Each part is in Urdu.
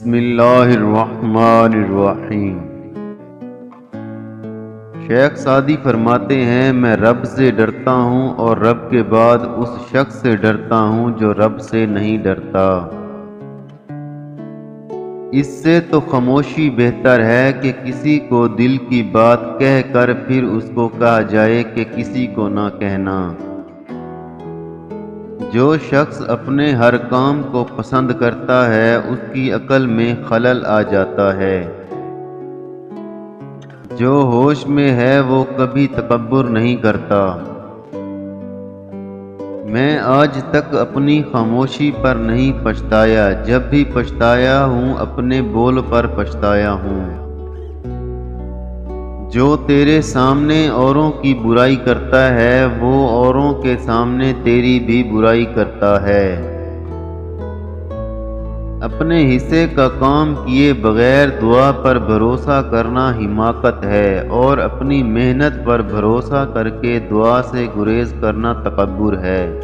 بسم اللہ الرحمن الرحیم۔ شیخ سعدی فرماتے ہیں، میں رب سے ڈرتا ہوں اور رب کے بعد اس شخص سے ڈرتا ہوں جو رب سے نہیں ڈرتا۔ اس سے تو خاموشی بہتر ہے کہ کسی کو دل کی بات کہہ کر پھر اس کو کہا جائے کہ کسی کو نہ کہنا۔ جو شخص اپنے ہر کام کو پسند کرتا ہے اس کی عقل میں خلل آ جاتا ہے۔ جو ہوش میں ہے وہ کبھی تکبر نہیں کرتا۔ میں آج تک اپنی خاموشی پر نہیں پچھتایا، جب بھی پچھتایا ہوں اپنے بول پر پچھتایا ہوں۔ جو تیرے سامنے اوروں کی برائی کرتا ہے وہ اوروں کے سامنے تیری بھی برائی کرتا ہے۔ اپنے حصے کا کام کیے بغیر دعا پر بھروسہ کرنا حماقت ہے، اور اپنی محنت پر بھروسہ کر کے دعا سے گریز کرنا تکبر ہے۔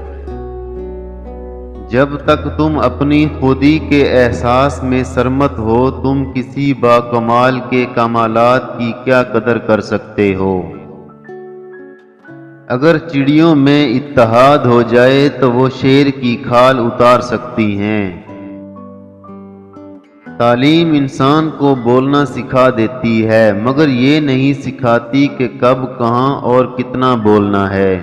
جب تک تم اپنی خودی کے احساس میں سرمت ہو، تم کسی باکمال کے کمالات کی کیا قدر کر سکتے ہو؟ اگر چڑیوں میں اتحاد ہو جائے تو وہ شیر کی کھال اتار سکتی ہیں۔ تعلیم انسان کو بولنا سکھا دیتی ہے، مگر یہ نہیں سکھاتی کہ کب، کہاں اور کتنا بولنا ہے۔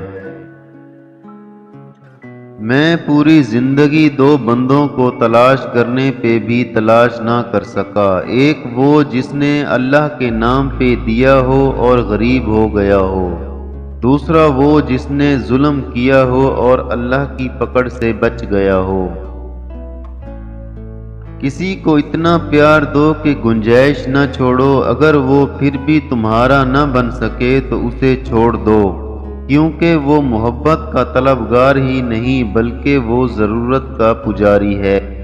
میں پوری زندگی دو بندوں کو تلاش کرنے پہ بھی تلاش نہ کر سکا، ایک وہ جس نے اللہ کے نام پہ دیا ہو اور غریب ہو گیا ہو، دوسرا وہ جس نے ظلم کیا ہو اور اللہ کی پکڑ سے بچ گیا ہو۔ کسی کو اتنا پیار دو کہ گنجائش نہ چھوڑو، اگر وہ پھر بھی تمہارا نہ بن سکے تو اسے چھوڑ دو، کیونکہ وہ محبت کا طلبگار ہی نہیں بلکہ وہ ضرورت کا پجاری ہے۔